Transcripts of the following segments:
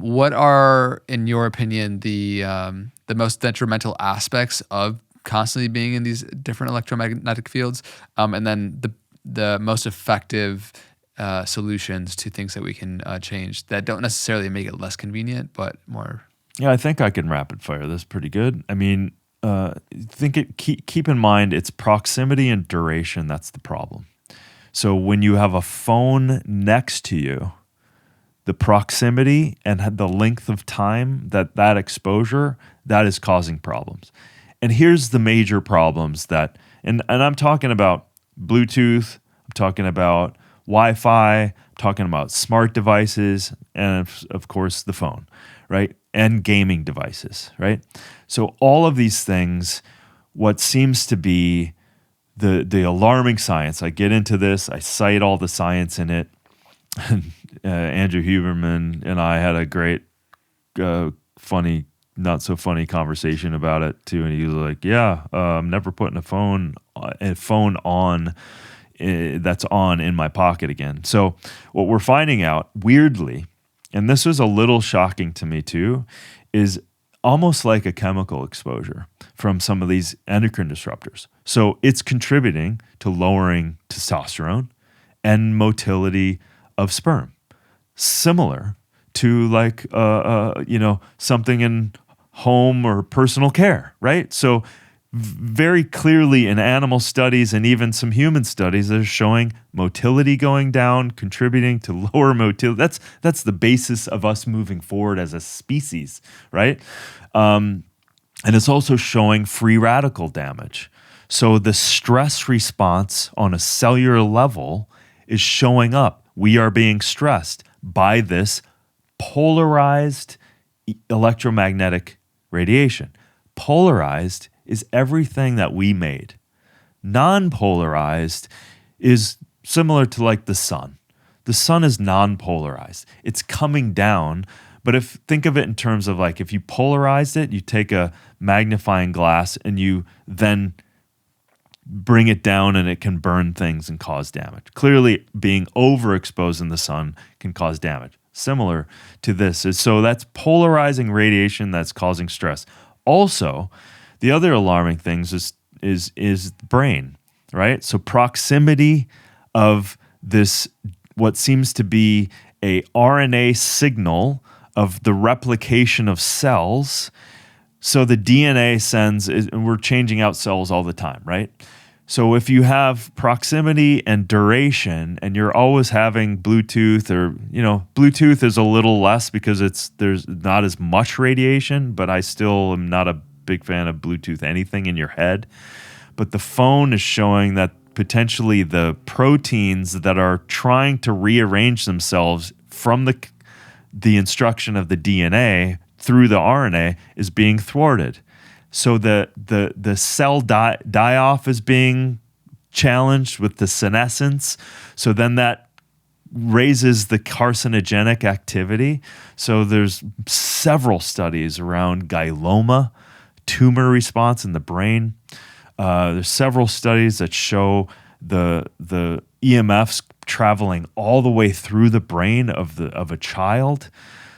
What are, in your opinion, the most detrimental aspects of constantly being in these different electromagnetic fields, and then the most effective solutions to things that we can change that don't necessarily make it less convenient, but more. Yeah, I think I can rapid fire this pretty good. I mean, keep in mind it's proximity and duration that's the problem. So when you have a phone next to you, the proximity and the length of time that exposure, that is causing problems. And here's the major problems and I'm talking about Bluetooth, I'm talking about Wi-Fi, I'm talking about smart devices, and of course the phone, right? And gaming devices, right? So all of these things, what seems to be the alarming science, I get into this, I cite all the science in it. Andrew Huberman and I had a great, funny, not so funny conversation about it too. And he was like, "Yeah, I'm never putting a phone on that's on in my pocket again." So what we're finding out, weirdly, and this was a little shocking to me too, is almost like a chemical exposure from some of these endocrine disruptors. So it's contributing to lowering testosterone and motility of sperm, similar to like something in home or personal care, right? So very clearly in animal studies and even some human studies, they're showing motility going down, contributing to lower motility. That's the basis of us moving forward as a species, right? And it's also showing free radical damage. So the stress response on a cellular level is showing up. We are being stressed by this polarized electromagnetic radiation. Polarized is everything that we made. Non-polarized is similar to like the sun. The sun is non-polarized. It's coming down, but think of it in terms of like if you polarized it, you take a magnifying glass and you then bring it down and it can burn things and cause damage. Clearly, being overexposed in the sun can cause damage. Similar to this. So that's polarizing radiation that's causing stress. Also, the other alarming things is the brain, right? So proximity of this, what seems to be a RNA signal of the replication of cells. So the DNA and we're changing out cells all the time, right? So if you have proximity and duration and you're always having Bluetooth Bluetooth is a little less because there's not as much radiation, but I still am not a big fan of Bluetooth anything in your head. But the phone is showing that potentially the proteins that are trying to rearrange themselves from the instruction of the DNA through the RNA is being thwarted. So the cell die-off is being challenged with the senescence. So then that raises the carcinogenic activity. So there's several studies around glioma, tumor response in the brain. There's several studies that show the EMFs traveling all the way through the brain of a child.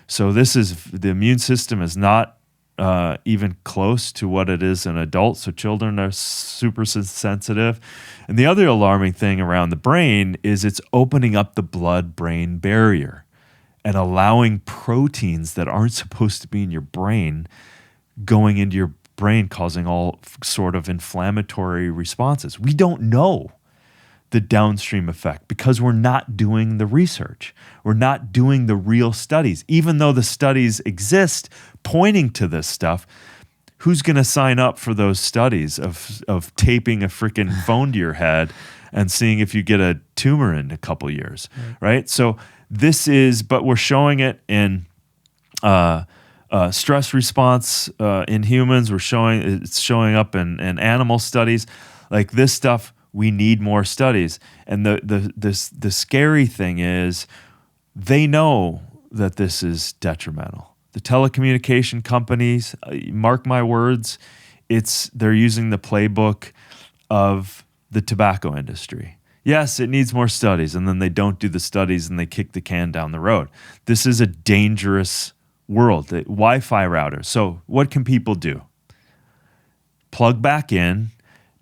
So the immune system is not even close to what it is in adults. So children are super sensitive. And the other alarming thing around the brain is it's opening up the blood-brain barrier and allowing proteins that aren't supposed to be in your brain going into your brain, causing all sort of inflammatory responses. We don't know the downstream effect because we're not doing the research. We're not doing the real studies. Even though the studies exist pointing to this stuff, who's going to sign up for those studies of taping a freaking phone to your head and seeing if you get a tumor in a couple years, right? So but we're showing it in stress response in humans. It's showing up in animal studies. Like this stuff, we need more studies. And the scary thing is they know that this is detrimental. The telecommunication companies, mark my words, they're using the playbook of the tobacco industry. Yes, it needs more studies, and then they don't do the studies and they kick the can down the road. This is a dangerous world, the Wi-Fi routers. So what can people do? Plug back in.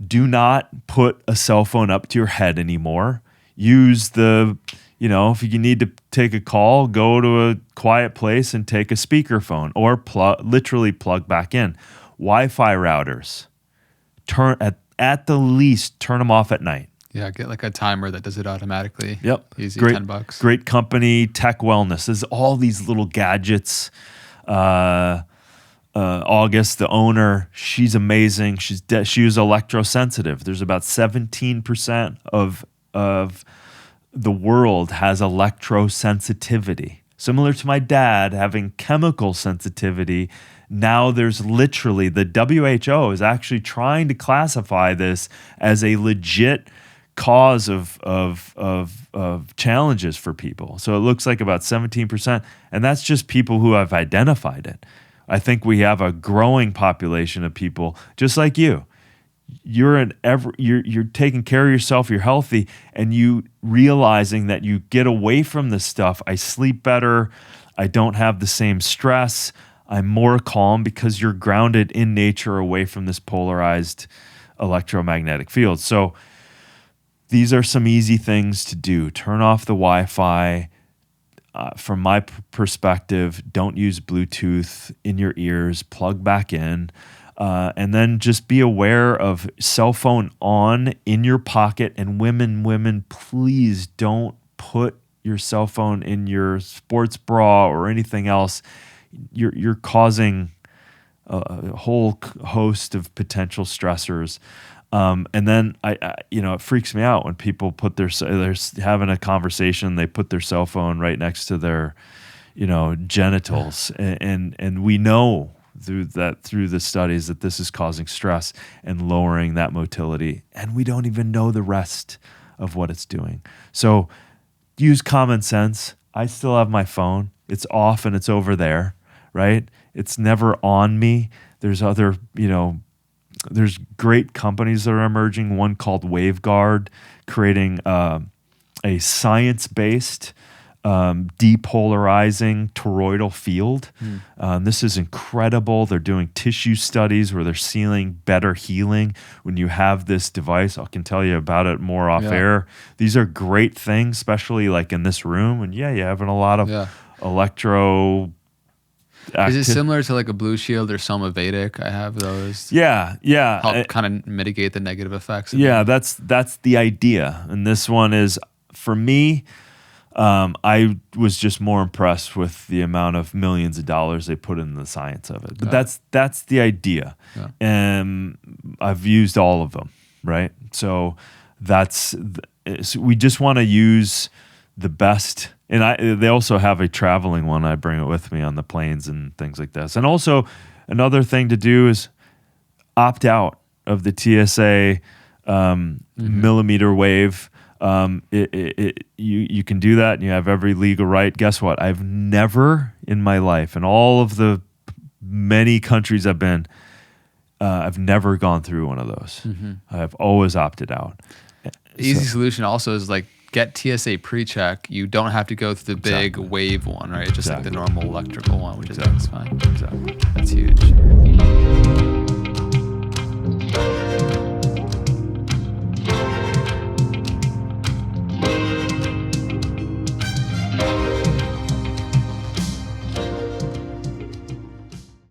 Do not put a cell phone up to your head anymore. Use if you need to take a call, go to a quiet place and take a speakerphone, or literally plug back in. Wi-Fi routers, at the least, turn them off at night. Yeah, get like a timer that does it automatically. Yep. Easy, great, $10. Great company, Tech Wellness. There's all these little gadgets. August, the owner, she's amazing. She was electrosensitive. There's about 17% of the world has electrosensitivity. Similar to my dad having chemical sensitivity, now there's literally, the WHO is actually trying to classify this as a legit cause of challenges for people. So it looks like about 17%, and that's just people who have identified it. I think we have a growing population of people just like you. You're taking care of yourself, you're healthy, and you realizing that you get away from this stuff. I sleep better, I don't have the same stress, I'm more calm because you're grounded in nature away from this polarized electromagnetic field. So these are some easy things to do. Turn off the Wi-Fi. From my perspective, don't use Bluetooth in your ears, plug back in, and then just be aware of cell phone on in your pocket. And women, please don't put your cell phone in your sports bra or anything else. You're causing a whole host of potential stressors. And then it freaks me out when people they're having a conversation, they put their cell phone right next to their, genitals, and we know through the studies that this is causing stress and lowering that motility, and we don't even know the rest of what it's doing. So use common sense. I still have my phone. It's off and it's over there, right? It's never on me. There's other, there's great companies that are emerging, one called WaveGuard, creating a science-based depolarizing toroidal field. This is incredible. They're doing tissue studies where they're seeing better healing when you have this device. I can tell you about it more off air. These are great things, especially like in this room. And you're having a lot of electro... Is it similar to like a Blue Shield or Soma Vedic? I have those. Yeah. Help kind of mitigate the negative effects. Yeah, that's the idea. And this one is, for me, I was just more impressed with the amount of millions of dollars they put in the science of it. But that's the idea. Yeah. And I've used all of them, right? So we just want to use the best. And they also have a traveling one. I bring it with me on the planes and things like this. And also another thing to do is opt out of the TSA millimeter wave. You can do that, and you have every legal right. Guess what? I've never in my life, in all of the many countries I've been, I've never gone through one of those. I've always opted out. Easy solution also is like, get TSA pre-check. You don't have to go through the big wave one, right? Just like the normal electrical one, which is fine. Exactly. That's huge.